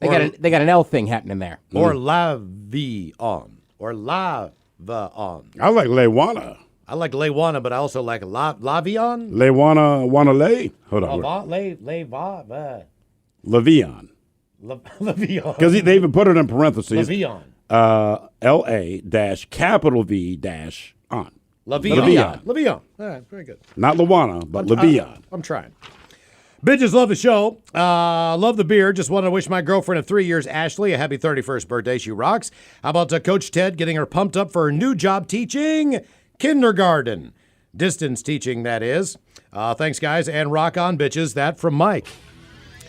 They got an L thing happening there. Or Lavion. Or Lavaon. I like Lewana. I like Lewana, but I also like Lavion. Lewana. Hold on. Levion. Lavion. Because they even put it in parentheses. Lavion. LA-capital V-on. Lavion. Lavion. All right, very good. Not Lewana, but Levion. I'm trying. Bitches love the show. Love the beer. Just want to wish my girlfriend of 3 years, Ashley, a happy 31st birthday. She rocks. How about Coach Ted getting her pumped up for her new job teaching kindergarten? Distance teaching, that is. Thanks, guys, and rock on, bitches. That from Mike.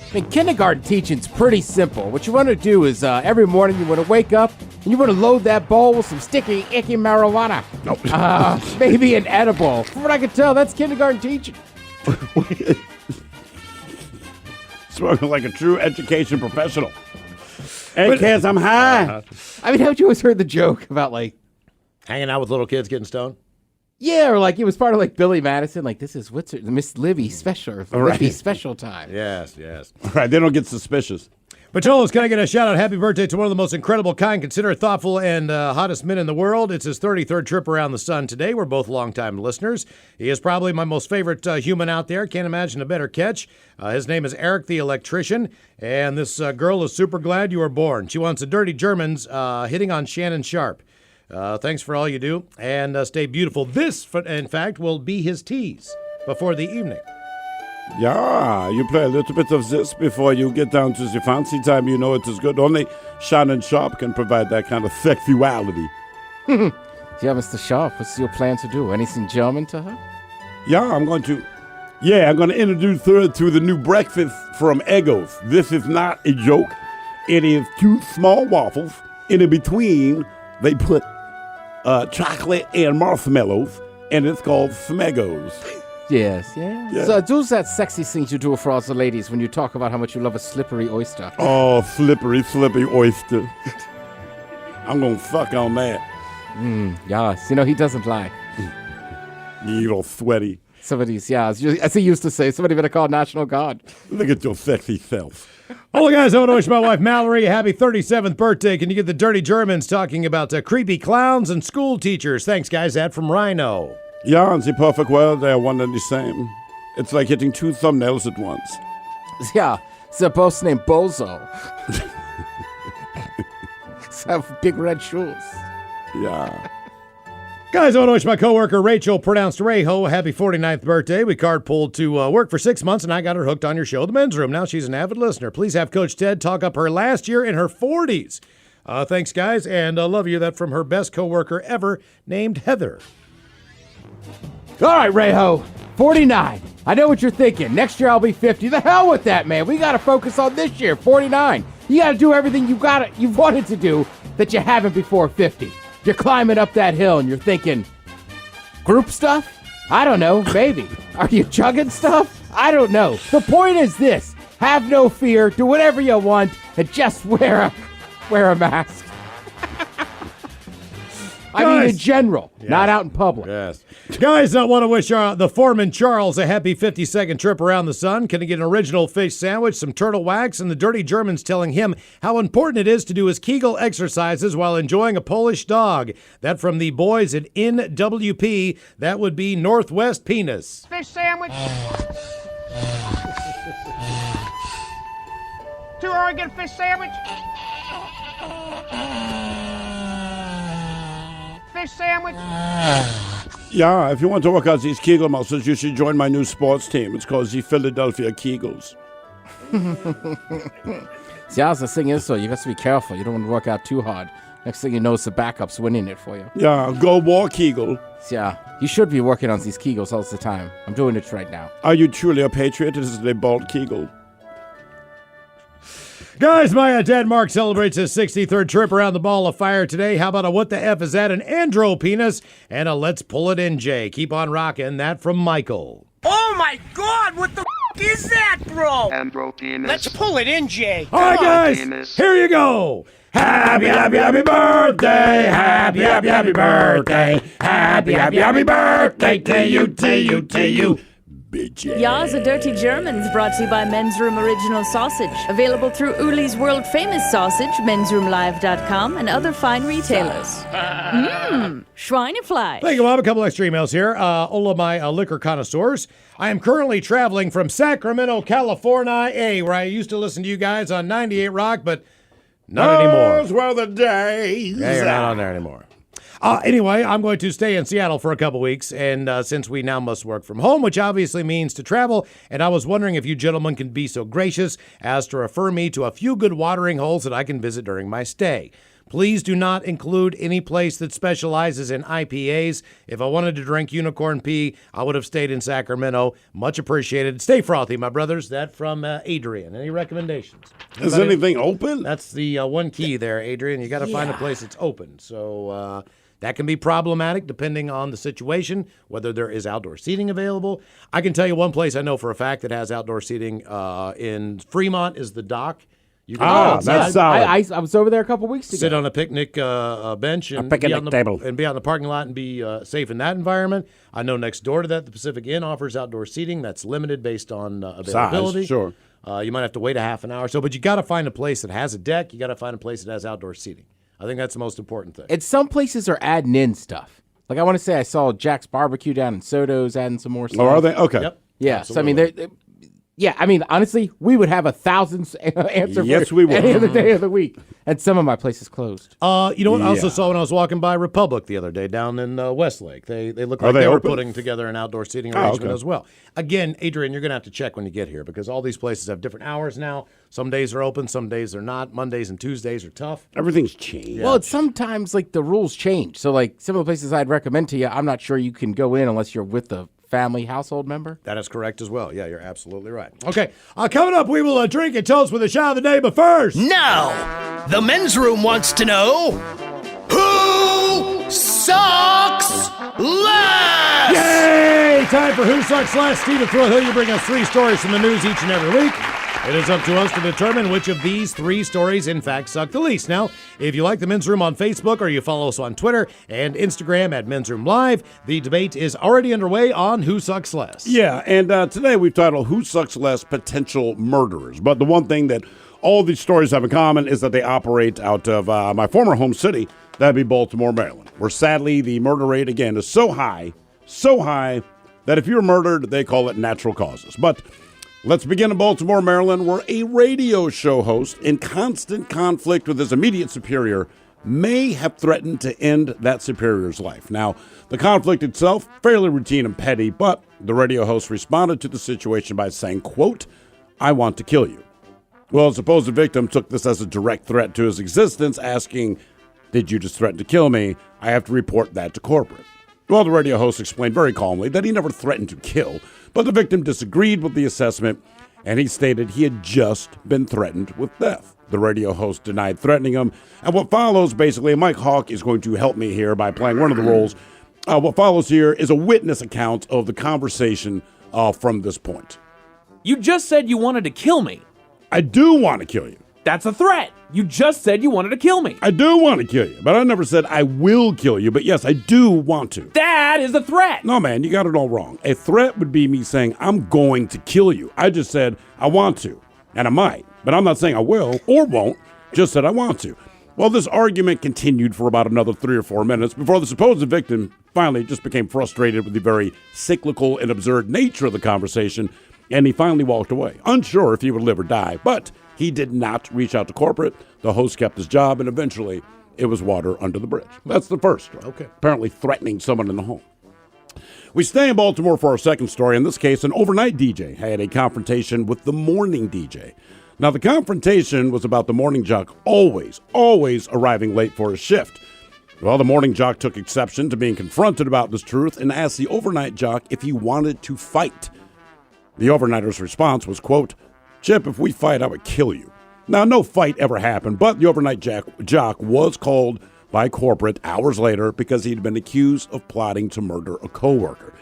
I mean, kindergarten teaching's pretty simple. What you want to do is every morning you want to wake up and you want to load that bowl with some sticky, icky marijuana. Nope. Maybe an edible. From what I can tell, that's kindergarten teaching. Spoken like a true education professional. Hey, kids, I'm high. I mean, haven't you always heard the joke about, like, Hanging out with little kids getting stoned? yeah, or like it was part of like Billy Madison, like this is what's her, Miss Livy special, Livy special time. Yes, yes. All right, they don't get suspicious. Pacholos, can I get a shout out? Happy birthday to one of the most incredible, kind, considerate, thoughtful, and hottest men in the world. It's his 33rd trip around the sun today. We're both longtime listeners. He is probably my most favorite human out there. Can't imagine a better catch. His name is Eric the Electrician, and this girl is super glad you were born. She wants the Dirty Germans hitting on Shannon Sharp. Thanks for all you do, and stay beautiful. This, in fact, will be his tease before the evening. Yeah, you play a little bit of this before you get down to the fancy time. You know it is good. Only Shannon Sharp can provide that kind of sexuality. Yeah, Mr. Sharp, what's your plan to do? Anything German to her? Yeah, I'm going to introduce her to the new breakfast from Eggos. This is not a joke. It is 2 small waffles, and in between, they put chocolate and marshmallows, and it's called Smeggos. Yes, yeah. So do that sexy thing you do for us the ladies when you talk about how much you love a slippery oyster. Oh, slippery oyster. I'm going to fuck on that. Yes, you know, he doesn't lie. You all sweaty. Somebody's, as he used to say, somebody better call National Guard. Look at your sexy self. Well, guys, I want to wish my wife Mallory a happy 37th birthday. Can you get the Dirty Germans talking about creepy clowns and school teachers? Thanks, guys. That from Rhino. Yeah, in the perfect world, they are one and the same. It's like hitting 2 thumbnails at once. Yeah, they're both named Bozo. They have big red shoes. Yeah. Guys, I want to wish my coworker Rachel, pronounced Rayho, a happy 49th birthday. We carpooled to work for 6 months, and I got her hooked on your show, The Men's Room. Now she's an avid listener. Please have Coach Ted talk up her last year in her 40s. Thanks, guys, and I love you. That from her best coworker ever, named Heather. All right, Rayho, 49. I know what you're thinking. Next year I'll be 50. The hell with that, man. We got to focus on this year, 49. You got to do everything you've wanted to do that you haven't before 50. You're climbing up that hill and you're thinking, group stuff? I don't know, maybe. Are you chugging stuff? I don't know. The point is this. Have no fear, do whatever you want, and just wear a mask. I mean, in general, not out in public. Yes. Guys, I want to wish the foreman Charles a happy 52nd trip around the sun. Can he get an original fish sandwich, some turtle wax, and the Dirty Germans telling him how important it is to do his Kegel exercises while enjoying a Polish dog? That from the boys at NWP. That would be Northwest Penis. Fish sandwich. Too early to get a fish sandwich. Fish sandwich. Yeah, if you want to work out these Kegel muscles, you should join my new sports team. It's called the Philadelphia Kegels. See, the thing is, though, you got to be careful. You don't want to work out too hard. Next thing you know, it's the backup's winning it for you. Yeah, go war Kegel. Yeah, you should be working on these Kegels all the time. I'm doing it right now. Are you truly a patriot? This is a bald Kegel. Guys, my dad Mark celebrates his 63rd trip around the ball of fire today. How about a what the F is that? An andro penis and a let's pull it in, Jay. Keep on rocking. That from Michael. Oh my God! What the is that, bro? Andro penis. Let's pull it in, Jay. All right, guys, penis. here you go. Happy, happy, happy birthday. Happy, happy, happy birthday. Happy, happy, happy birthday to you, to you, to you. bitch. Ya's a Dirty Germans brought to you by Men's Room Original Sausage. Available through Uli's World Famous Sausage, mensroomlive.com, and other fine retailers. Schweinefleisch. Thank you, Bob. A couple extra emails here. All of my liquor connoisseurs. I am currently traveling from Sacramento, California, where I used to listen to you guys on 98 Rock, but not anymore. Those were the days. Yeah, you're not on there anymore. Anyway, I'm going to stay in Seattle for a couple weeks, and since we now must work from home, which obviously means to travel, and I was wondering if you gentlemen can be so gracious as to refer me to a few good watering holes that I can visit during my stay. Please do not include any place that specializes in IPAs. If I wanted to drink Unicorn Pea, I would have stayed in Sacramento. Much appreciated. Stay frothy, my brothers. That from Adrian. Any recommendations? Is anything open? That's the one key there, Adrian. You got to find a place that's open. So that can be problematic depending on the situation, whether there is outdoor seating available. I can tell you one place I know for a fact that has outdoor seating in Fremont is the Dock. You can go outside, that's solid. I was over there a couple weeks ago. sit on a picnic bench and picnic be on the table. and be out in the parking lot and be safe in that environment. I know next door to that, the Pacific Inn offers outdoor seating that's limited based on availability. Size, sure. You might have to wait a half an hour or so, but you got to find a place that has a deck. You got to find a place that has outdoor seating. I think that's the most important thing. And some places are adding in stuff. Like I want to say I saw Jack's Barbecue down in Soto's adding some more stuff. Oh, are they? Okay. Yep. Yeah. Absolutely. So I mean, yeah. I mean, honestly, we would have 1,000 answer Yes, for we would. any other day of the week, and some of my places closed. You know what? I also Yeah. saw when I was walking by Republic the other day down in Westlake. They look like they they were open? putting together an outdoor seating arrangement okay. as well. Again, Adrian, you're going to have to check when you get here because all these places have different hours now. Some days are open, some days are not. Mondays and Tuesdays are tough. Everything's changed. Well, it's sometimes like the rules change. So like some of the places I'd recommend to you, I'm not sure you can go in unless you're with a family household member. That is correct as well. Yeah, you're absolutely right. Okay, coming up, we will drink and toast with a shot of the day, but first. Now, the men's room wants to know who sucks less? Yay! Time for Who Sucks Less. Steve Hill, you bring us 3 stories from the news each and every week. It is up to us to determine which of these 3 stories, in fact, suck the least. Now, if you like the Men's Room on Facebook or you follow us on Twitter and Instagram at Men's Room Live, the debate is already underway on Who Sucks Less. Yeah, and today we've titled Who Sucks Less? Potential Murderers. But the one thing that all these stories have in common is that they operate out of my former home city, that'd be Baltimore, Maryland, where sadly the murder rate, again, is so high, that if you're murdered, they call it natural causes. But let's begin in Baltimore, Maryland, where a radio show host in constant conflict with his immediate superior may have threatened to end that superior's life. Now, the conflict itself, fairly routine and petty, but the radio host responded to the situation by saying, quote, "I want to kill you." Well, the supposed victim took this as a direct threat to his existence, asking, "Did you just threaten to kill me? I have to report that to corporate." Well, the radio host explained very calmly that he never threatened to kill, but the victim disagreed with the assessment, and he stated he had just been threatened with death. The radio host denied threatening him, and what follows, basically, Mike Hawk is going to help me here by playing one of the roles. What follows here is a witness account of the conversation from this point. You just said you wanted to kill me. I do want to kill you. That's a threat. You just said you wanted to kill me. I do want to kill you, but I never said I will kill you. But yes, I do want to. That is a threat. No, man, you got it all wrong. A threat would be me saying I'm going to kill you. I just said I want to, and I might. But I'm not saying I will or won't, just said I want to. Well, this argument continued for about another 3 or 4 minutes before the supposed victim finally just became frustrated with the very cyclical and absurd nature of the conversation, and he finally walked away, unsure if he would live or die. But he did not reach out to corporate. The host kept his job, and eventually it was water under the bridge. That's the first story. Okay. Apparently threatening someone in the home. We stay in Baltimore for our second story. In this case, an overnight DJ had a confrontation with the morning DJ. Now, the confrontation was about the morning jock always arriving late for his shift. Well, the morning jock took exception to being confronted about this truth and asked the overnight jock if he wanted to fight. The overnighter's response was, quote, "Chip, if we fight, I would kill you." Now, no fight ever happened, but the overnight jock was called by corporate hours later because he'd been accused of plotting to murder a coworker.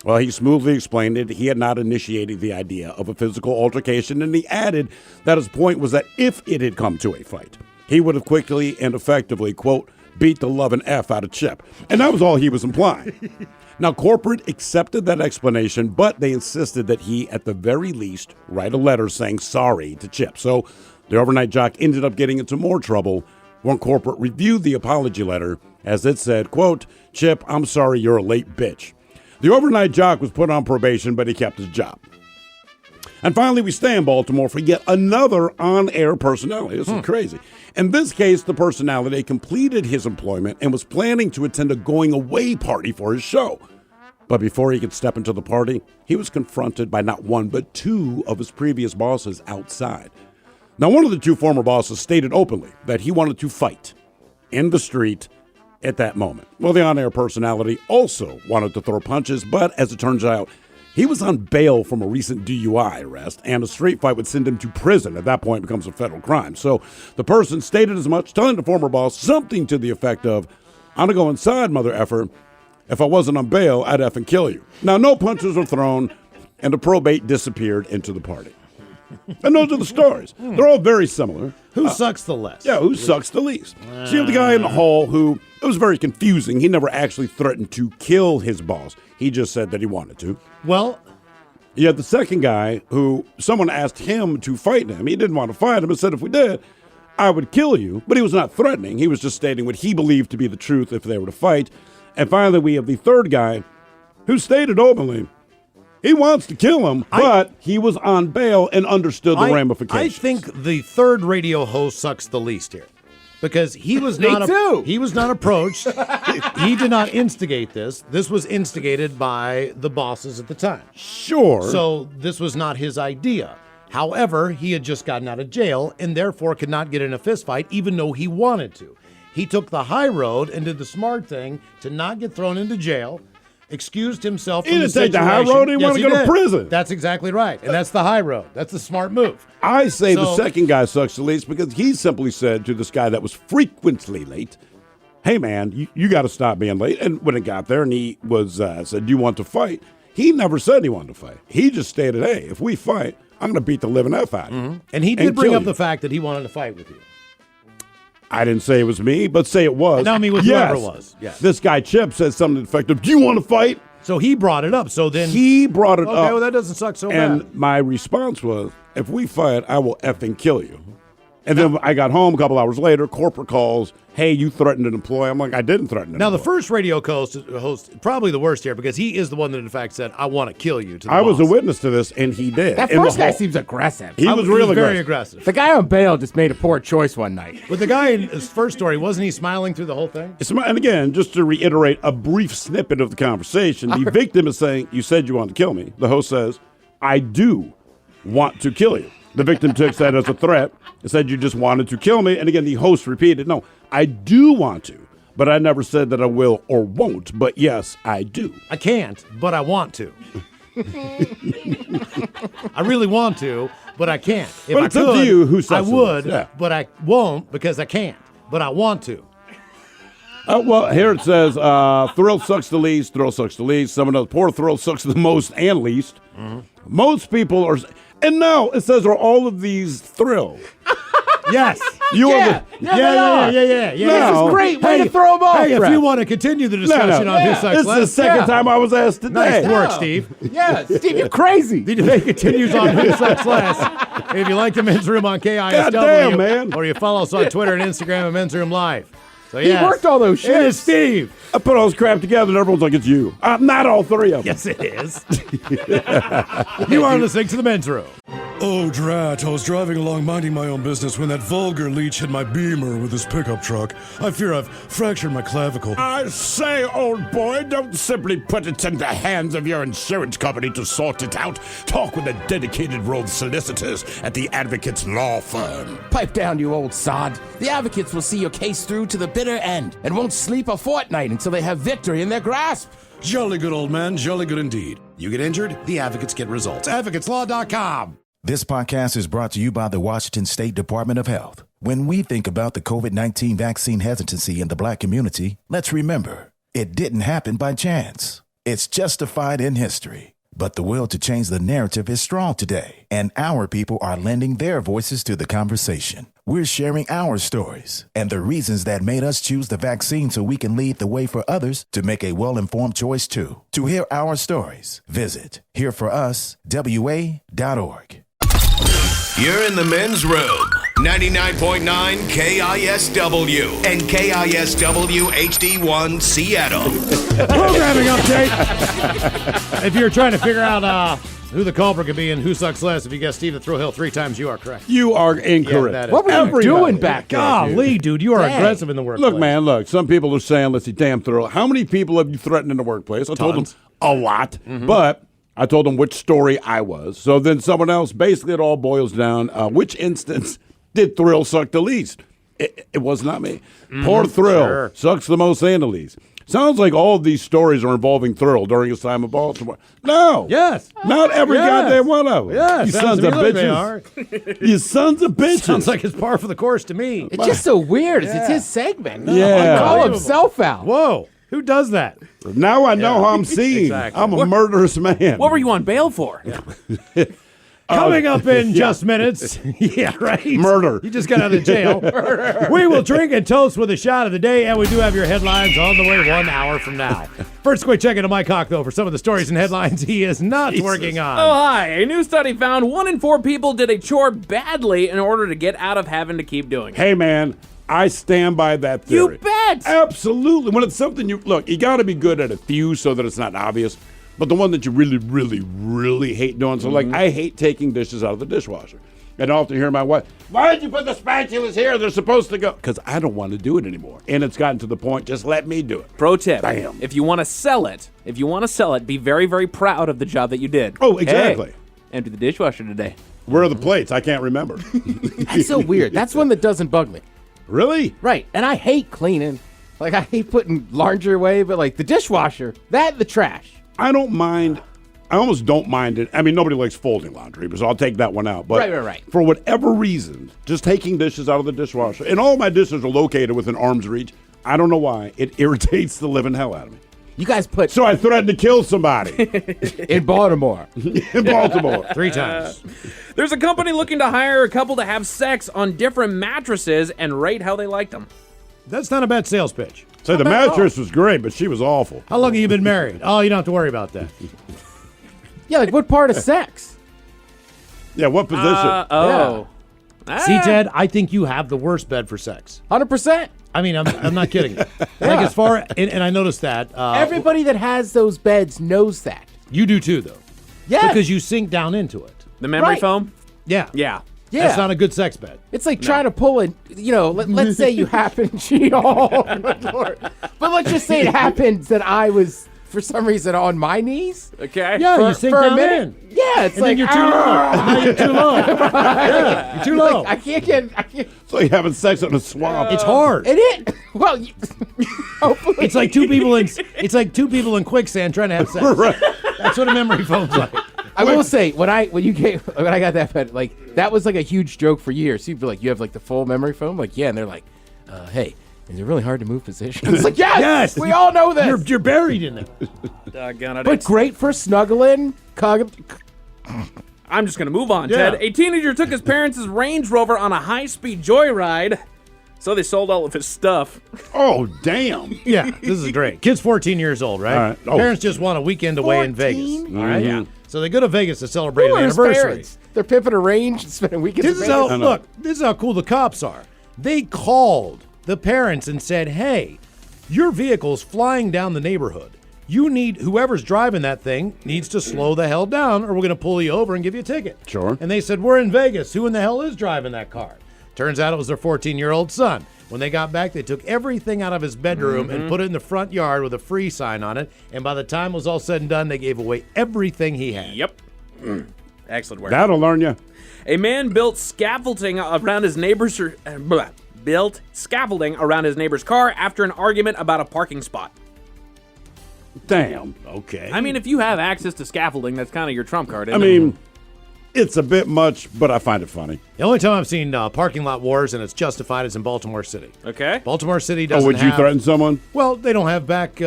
Well, he smoothly explained it. He had not initiated the idea of a physical altercation, and he added that his point was that if it had come to a fight, he would have quickly and effectively, quote, beat the loving F out of Chip. And that was all he was implying. Now, corporate accepted that explanation, but they insisted that he, at the very least, write a letter saying sorry to Chip. So the overnight jock ended up getting into more trouble when corporate reviewed the apology letter, as it said, quote, Chip, I'm sorry you're a late bitch. The overnight jock was put on probation, but he kept his job. And finally, we stay in Baltimore for yet another on-air personality. This is crazy. In this case, the personality completed his employment and was planning to attend a going-away party for his show. But before he could step into the party, he was confronted by not one but two of his previous bosses outside. Now, one of the two former bosses stated openly that he wanted to fight in the street at that moment. Well, the on-air personality also wanted to throw punches, but as it turns out, he was on bail from a recent DUI arrest, and a street fight would send him to prison. At that point, it becomes a federal crime. So the person stated as much, telling the former boss something to the effect of, I'm going to go inside, mother effer. If I wasn't on bail, I'd effing kill you. Now, no punches were thrown, and the probate disappeared into the party. And those are the stories. They're all very similar. Who sucks the less? Yeah, who sucks the least? So you have the guy in the hall who, it was very confusing. He never actually threatened to kill his boss. He just said that he wanted to. Well, you had the second guy who someone asked him to fight him. He didn't want to fight him and said, if we did, I would kill you. But he was not threatening. He was just stating what he believed to be the truth if they were to fight. And finally, we have the third guy who stated openly, he wants to kill him, but he was on bail and understood the ramifications. I think the third radio host sucks the least here. Because he was not he was not approached. He did not instigate this. This was instigated by the bosses at the time. Sure. So this was not his idea. However, he had just gotten out of jail and therefore could not get in a fist fight even though he wanted to. He took the high road and did the smart thing to not get thrown into jail. Excused himself from the situation. He didn't take the high road. He wanted to go to prison. That's exactly right. And that's the high road. That's the smart move. I say the second guy sucks the least because he simply said to this guy that was frequently late, hey, man, you got to stop being late. And when it got there and he was said, do you want to fight? He never said he wanted to fight. He just stated, hey, if we fight, I'm going to beat the living F out of you. And he did bring up the fact that he wanted to fight with you. I didn't say it was me, but say it was. No, I mean with whoever it was. Yes. This guy Chip said something to the effect of, do you want to fight? So he brought it up. So then he brought it up. Okay, well, that doesn't suck so bad. And my response was, if we fight, I will effing kill you. And then I got home a couple hours later, corporate calls, hey, you threatened an employee. I'm like, I didn't threaten an Now, employee. the first radio host, probably the worst here, because he is the one that, in fact, said, I want to kill you to the I was a boss. witness to this, and he did. That first guy seems aggressive. He was really very aggressive. The guy on bail just made a poor choice one night. But the guy in his first story, wasn't he smiling through the whole thing? And again, just to reiterate a brief snippet of the conversation, the victim is saying, you said you wanted to kill me. The host says, I do want to kill you. The victim took that as a threat and said, you just wanted to kill me. And again, the host repeated, no, I do want to, but I never said that I will or won't. But yes, I do. I can't, but I want to. I really want to, but I can't. If But I it's could, up to you who sucks I the would, most, yeah. but I won't because I can't. But I want to. Well, here it says, thrill sucks the least, thrill sucks the least. Some of the poor thrill sucks the most and least. Most people are, and now it says, are all of these thrill? Yes. You are Yeah. the, This is great. Way to throw them off. Hey, if Brett. you want to continue the discussion on Who Sucks This is Less, the second time I was asked today. nice work, Steve. Yeah, Steve, you're crazy. The debate continues on Who Sucks Less. If you like the Men's Room on KISW, Goddamn, man. or you follow us on Twitter and Instagram at Men's Room Live. So He worked all those It is shits. Steve. I put all this crap together and everyone's like, it's you. Not all three of them. Yes, it is. You are listening to the Men's Room. Oh, drat. I was driving along minding my own business when that vulgar leech hit my Beamer with his pickup truck. I fear I've fractured my clavicle. I say, old boy, don't simply put it in the hands of your insurance company to sort it out. Talk with a dedicated row of solicitors at the Advocates Law Firm. Pipe down, you old sod. The advocates will see your case through to the bitter end and won't sleep a fortnight until they have victory in their grasp. Jolly good, old man. Jolly good indeed. You get injured, the advocates get results. AdvocatesLaw.com. This podcast is brought to you by the Washington State Department of Health. When we think about the COVID-19 vaccine hesitancy in the Black community, let's remember, it didn't happen by chance. It's justified in history. But the will to change the narrative is strong today, and our people are lending their voices to the conversation. We're sharing our stories and the reasons that made us choose the vaccine so we can lead the way for others to make a well-informed choice too. To hear our stories, visit hereforuswa.org. You're in the men's room. 99.9 KISW and KISW HD1 Seattle. Programming update. If you're trying to figure out who the culprit could be and who sucks less, if you guess Steve the Thrill Hill 3 times, you are correct. You are incorrect. Yeah, What were you doing back there? Golly, dude, you are Dang. aggressive in the workplace. Look, man, look. Some people are saying, let's see, damn Thrill. How many people have you threatened in the workplace? I told them Tons. a lot, but I told them which story I was. So then someone else, basically it all boils down, which instance did Thrill suck the least? It was not me. Poor Thrill sucks the most and the least. Sounds like all of these stories are involving Thrill during his time in Baltimore. No. Yes. Not every Yes. goddamn one of them. Yes, You sounds sons of to me like they bitches. You sons of bitches. Sounds like it's par for the course to me. It's just so weird. It's his segment. Yeah. Call himself out. Whoa. Who does that? Now I know how I'm seeing. Exactly. I'm a murderous man. What were you on bail for? Coming up in just minutes. Yeah, right. Murder. You just got out of jail. We will drink and toast with a shot of the day, and we do have your headlines on the way 1 hour from now. First, quick check into Mike Hawk, though, for some of the stories and headlines he is not working on. Oh, hi. A new study found 1 in 4 people did a chore badly in order to get out of having to keep doing it. Hey, man, I stand by that theory. You bet. Absolutely. When it's something you got to be good at a few so that it's not obvious. But the one that you really, really, really hate doing. So, like, I hate taking dishes out of the dishwasher. And I often hear my wife, why did you put the spatulas here? They're supposed to go. Because I don't want to do it anymore. And it's gotten to the point, just let me do it. Pro tip. Bam. If you want to sell it, be very, very proud of the job that you did. Oh, exactly. Hey, empty the dishwasher today. Where are the plates? I can't remember. That's so weird. That's one that doesn't bug me. Really? Right. And I hate cleaning. Like, I hate putting laundry away, but, like, the dishwasher, the trash. I don't mind. I almost don't mind it. I mean, nobody likes folding laundry, so I'll take that one out. But Right. for whatever reason, just taking dishes out of the dishwasher, and all my dishes are located within arm's reach. I don't know why. It irritates the living hell out of me. You guys put So I threatened to kill somebody in Baltimore. in Baltimore. 3 times. There's a company looking to hire a couple to have sex on different mattresses and rate how they liked them. That's not a bad sales pitch. So the mattress was great, but she was awful. How long have you been married? Oh, you don't have to worry about that. Yeah, like what part of sex? Yeah, what position? See, Ted, I think you have the worst bed for sex. 100%. I mean, I'm not kidding you. Like, as far, and I noticed that. Everybody that has those beds knows that. You do too, though. Yeah. Because you sink down into it. The memory Right. foam? Yeah. Yeah. Yeah. That's not a good sex bed. It's like trying to pull a, let's say you happen, oh, my Lord. But let's just say it happens that I was, for some reason, on my knees. Okay. Yeah, For- you sink for a down minute. in. Yeah, it's And like, then you're too low. Now you're too low. Yeah, you're too low. Like, I can't. It's like having sex in a swamp. It's hard. It is. Well, hopefully. It's like two people in quicksand trying to have sex. Right. That's what a memory foam's like. I will say when I got that bed, like that was like a huge joke for years. You'd be like, you have like the full memory foam, like yeah, and they're like, hey, is it really hard to move positions? It's like yes, we all know this. You're buried in it. Doggone it. But great for snuggling. I'm just going to move on, Yeah. Ted. A teenager took his parents' Range Rover on a high-speed joyride, so they sold all of his stuff. Oh, damn. Yeah, this is great. Kid's 14 years old, right? All right. Oh. Parents just want a weekend away in Vegas. 14? All right. Yeah. So they go to Vegas to celebrate Who an are his anniversary. parents? They're pimping a range and spending weekends. This is in how Vegas? this is how cool the cops are. They called the parents and said, "Hey, your vehicle's flying down the neighborhood. You need whoever's driving that thing needs to slow the hell down, or we're going to pull you over and give you a ticket." Sure. And they said, "We're in Vegas. Who in the hell is driving that car?" Turns out it was their 14-year-old son. When they got back, they took everything out of his bedroom and put it in the front yard with a free sign on it. And by the time it was all said and done, they gave away everything he had. Yep. Excellent work. That'll learn you. A man built scaffolding around his neighbor's car after an argument about a parking spot. Damn. Okay. I mean, if you have access to scaffolding, that's kind of your trump card. I Isn't it? mean, It's a bit much, but I find it funny. The only time I've seen parking lot wars, and it's justified, is in Baltimore City. Okay. Baltimore City doesn't would you have- threaten someone? Well, they don't have back.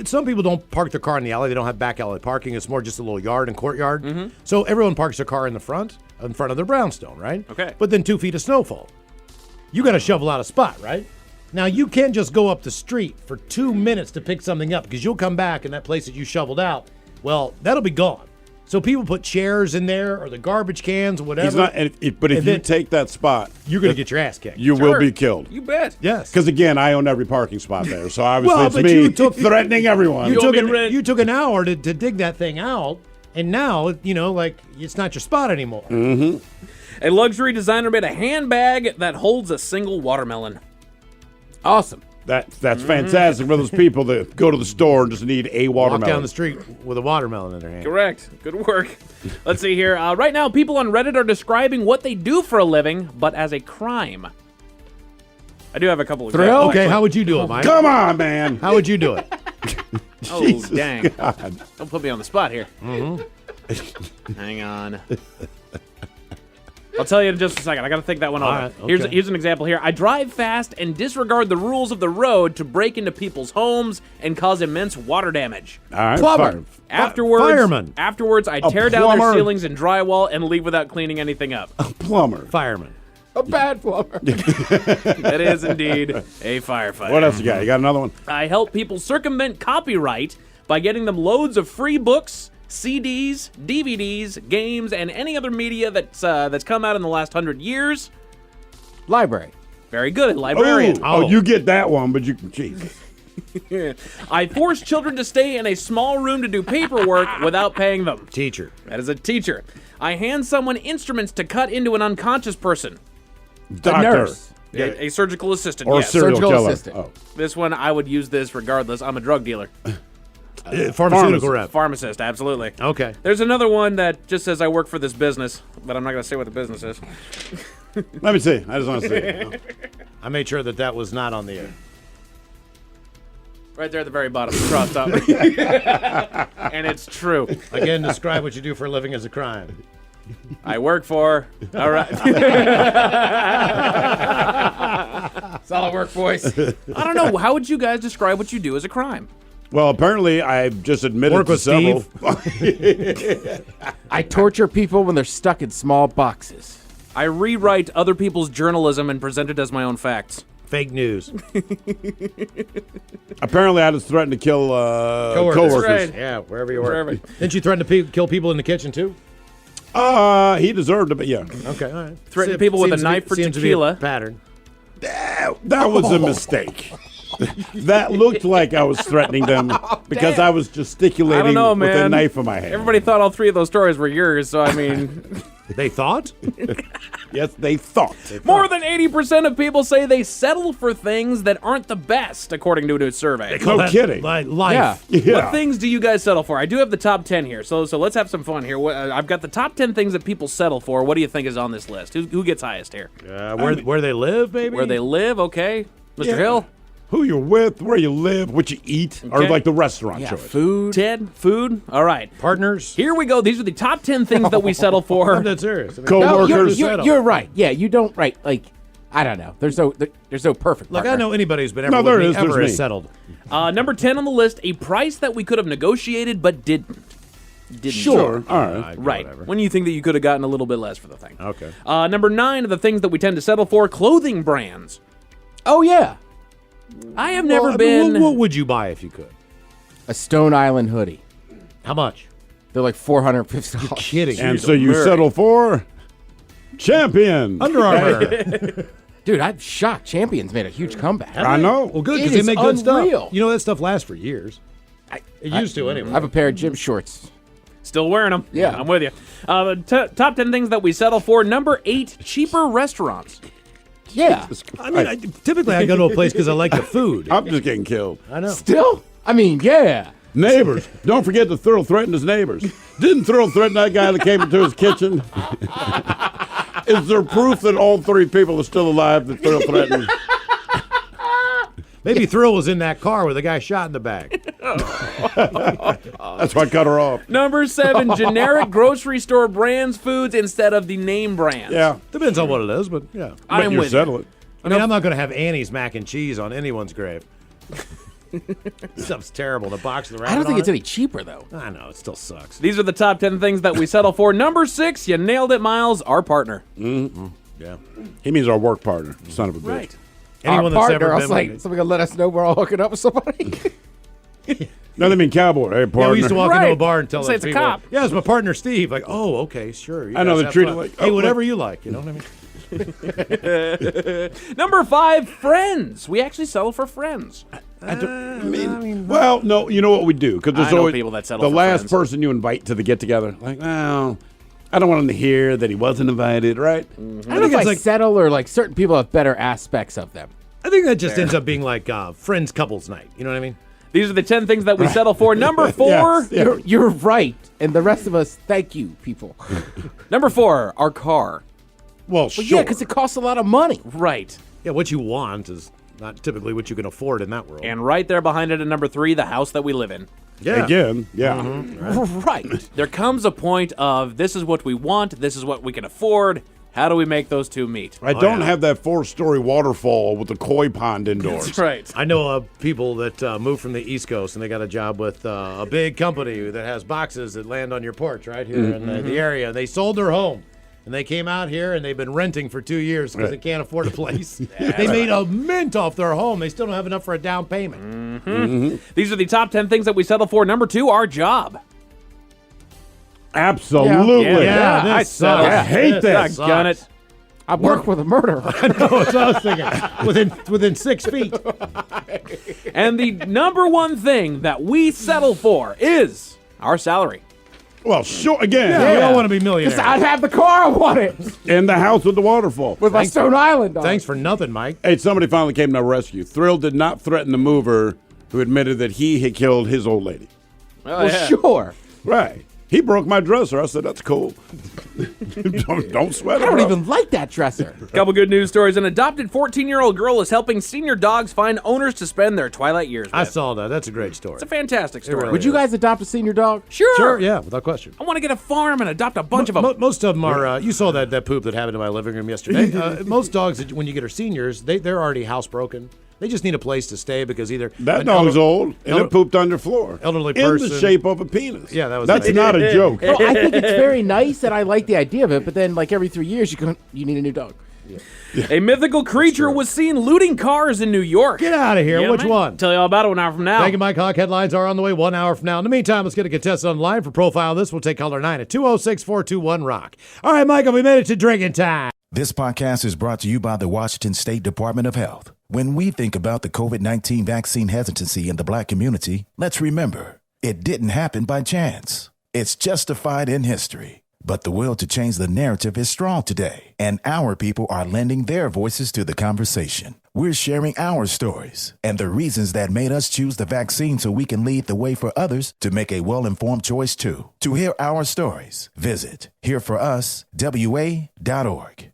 Some people don't park their car in the alley. They don't have back alley parking. It's more just a little yard and courtyard. Mm-hmm. So everyone parks their car in front of their brownstone, right? Okay. But then 2 feet of snowfall. You got to shovel out a spot, right? Now, you can't just go up the street for 2 minutes to pick something up because you'll come back and that place that you shoveled out, well, that'll be gone. So people put chairs in there or the garbage cans or whatever. He's not, but if you take that spot, you're going to get your ass kicked. You will be killed. You bet. Yes. Because, again, I own every parking spot there. So obviously Well, it's but me you took- threatening everyone. You took an hour to dig that thing out, and now, it's not your spot anymore. Mm-hmm. A luxury designer made a handbag that holds a single watermelon. Awesome. That's fantastic for those people that go to the store and just need a watermelon. Walk down the street with a watermelon in their hand. Correct. Good work. Let's see here. Right now, people on Reddit are describing what they do for a living, but as a crime. I do have a couple of Thrill? Okay, how would you do it, Mike? Come on, man. How would you do it? Oh, Jesus dang. God. Don't put me on the spot here. Mm-hmm. Hang on. I'll tell you in just a second. I got to think that one over. right, okay. Here's an example here. I drive fast and disregard the rules of the road to break into people's homes and cause immense water damage. All right, Plumber. Fireman. Afterwards, I A tear down their plumber. ceilings and drywall and leave without cleaning anything up. Plumber. Fireman. A bad plumber. That is indeed a firefighter. What else you got? You got another one? I help people circumvent copyright by getting them loads of free books, CDs, DVDs, games, and any other media that's come out in the last 100 years. Library. Very good, librarian. Oh, you get that one, but you can Jesus. I force children to stay in a small room to do paperwork without paying them. Teacher. That is a teacher. I hand someone instruments to cut into an unconscious person. Doctor. nurse. A surgical assistant, Or yes. serial Surgical killer. assistant. Oh. This one, I would use this regardless. I'm a drug dealer. Pharmaceutical rep. Pharmacist, absolutely. Okay. There's another one that just says I work for this business, but I'm not going to say what the business is. Let me see. I just want to see. I made sure that was not on the air. Right there at the very bottom, crossed up. And it's true. Again, describe what you do for a living as a crime. I work for. All right. Solid work, boys. I don't know. How would you guys describe what you do as a crime? Well, apparently I've just admitted Work to with several. I torture people when they're stuck in small boxes. I rewrite other people's journalism and present it as my own facts. Fake news. Apparently I just threatened to kill coworkers. Right. Yeah, wherever you were. Wherever. Didn't you threaten to kill people in the kitchen, too? He deserved it, but yeah. Okay, all right. Threaten people with a knife for seems to be a tequila. pattern. That was a mistake. That looked like I was threatening them because I was gesticulating I don't know, with a man. knife in my hand. Everybody thought all three of those stories were yours, so I mean, They thought? Yes, they thought. more than 80% of people say they settle for things that aren't the best, according to a new survey. No kidding. Life. Yeah. What things do you guys settle for? I do have the top 10 here, so let's have some fun here. I've got the top 10 things that people settle for. What do you think is on this list? Who gets highest here? Where they live, maybe? Where they live, okay. Mr. Yeah. Hill? Who you're with, where you live, what you eat, or Okay. like the restaurant Yeah, choice. food. Ted? Food? All right. Partners? Here we go. These are the top 10 things that we settle for. I'm dead serious. I mean, Co-workers. No, to settle. you're right. Yeah, you don't right. Like, I don't know. There's no perfect. Look, partner. I know anybody who's been ever No, with there me is. There's ever has me. settled. Number 10 on the list, a price that we could have negotiated but didn't. Sure. All right. Right. Whatever. When you think that you could have gotten a little bit less for the thing. Okay. Number 9 of the things that we tend to settle for, clothing brands. Oh yeah, I have never Well, I been. mean, what would you buy if you could? a Stone Island hoodie. How much? They're like $450. Kidding. And so you settle for champion. Under Armour. Dude, I'm shocked. Champions made a huge comeback. I know. Well, good, It because they is make good unreal. stuff. You know, that stuff lasts for years. It used to, anyway. I have a pair of gym shorts. Still wearing them. Yeah. I'm with you. Top 10 things that we settle for. Number 8, cheaper restaurants. Yeah. I mean, typically I go to a place because I like the food. I'm just getting killed. I know. Still? I mean, yeah. Neighbors. Don't forget that Thurl threatened his neighbors. Didn't Thurl threaten that guy that came into his kitchen? Is there proof that all 3 people are still alive that Thurl threatened? Maybe Thrill was in that car with a guy shot in the back. That's why I cut her off. Number 7, generic grocery store brands foods instead of the name brands. Yeah. Depends on what it is, but yeah. I'm But you with settle you. it. I mean, I'm not going to have Annie's mac and cheese on anyone's grave. Stuff's terrible. The box of the rabbit I don't think on it's it. any cheaper, though. I know, it still sucks. These are the top 10 things that we settle for. Number 6, you nailed it, Miles, our partner. Yeah. He means our work partner, son of a bitch. Right. Anyone Our that's partner, ever I been was like, with me. somebody gonna let us know we're all hooking up with somebody? No, they mean cowboy. Hey, partner. Yeah, we used to walk into a Right. bar and tell Say those it's a people, cop. yeah, it's my partner Steve. Like, oh, okay, sure. You I know, guys they have treat it fun. like, hey, oh, whatever you like. You know what I mean? Number 5, friends. We actually settle for friends. Well, no, you know what we do? Because I there's know always people that settle the for last friends. person you invite to the get together. Like, well, I don't want him to hear that he wasn't invited, right? I don't know if it's I like- settle or like certain people have better aspects of them. I think that just ends up being like friends couples night. You know what I mean? These are the 10 things that we settle for. Number 4, Yes, yeah. You're right, and the rest of us, thank you, people. Number 4, our car. Well, Well, sure. yeah, because it costs a lot of money. Right. Yeah, what you want is not typically what you can afford in that world. And right there behind it at number 3, the house that we live in. yeah. Again, yeah. Right. There comes a point of this is what we want, this is what we can afford. How do we make those two meet? I don't yeah. have that 4-story waterfall with the koi pond indoors. That's right. I know people that moved from the East Coast and they got a job with a big company that has boxes that land on your porch right here in the area. They sold their home and they came out here and they've been renting for 2 years because they can't afford a place. They made a mint off their home. They still don't have enough for a down payment. These are the top 10 things that we settle for. Number 2, our job. Absolutely. Yeah, I this settle. sucks. I hate This that. sucks. Gun it. I work with a murderer. That's what I was thinking. Within 6 feet. And the number 1 thing that we settle for is our salary. Well, sure. Again, We all want to be millionaires. I'd have the car I wanted in the house with the waterfall. with my Stone Island on. Thanks for nothing, Mike. Hey, somebody finally came to our rescue. Thrill did not threaten the mover who admitted that he had killed his old lady. Oh, Well, sure. Right. He broke my dresser. I said, that's cool. don't sweat it. I don't bro. even like that dresser. Couple good news stories. An adopted 14-year-old girl is helping senior dogs find owners to spend their twilight years with. I saw that. That's a great story. It's a fantastic story. really Would you guys adopt a senior dog? Sure. Sure, yeah, without question. I want to get a farm and adopt a bunch of them. Most of them are. You saw that poop that happened in my living room yesterday. Most dogs, when you get her seniors, they're already housebroken. They just need a place to stay because either That an dog's elder- old, and elder- it pooped on your floor. elderly in person- the shape of a penis. Yeah, that was That's nice. not a joke. No, I think it's very nice, and I like the idea of it. But then, like every 3 years, you need a new dog. A mythical creature was seen looting cars in New York. Get out of here. Yeah, Which man. one? Tell you all about it 1 hour from now. Thank you, Mike Hawk. Headlines are on the way 1 hour from now. In the meantime, let's get a contestant on the line for Profile This. We'll take caller 9 at 206-421-ROCK. All right, Michael, we made it to drinking time. This podcast is brought to you by the Washington State Department of Health. When we think about the COVID-19 vaccine hesitancy in the Black community, let's remember, it didn't happen by chance. It's justified in history. But the will to change the narrative is strong today, and our people are lending their voices to the conversation. We're sharing our stories and the reasons that made us choose the vaccine so we can lead the way for others to make a well-informed choice too. To hear our stories, visit hereforuswa.org.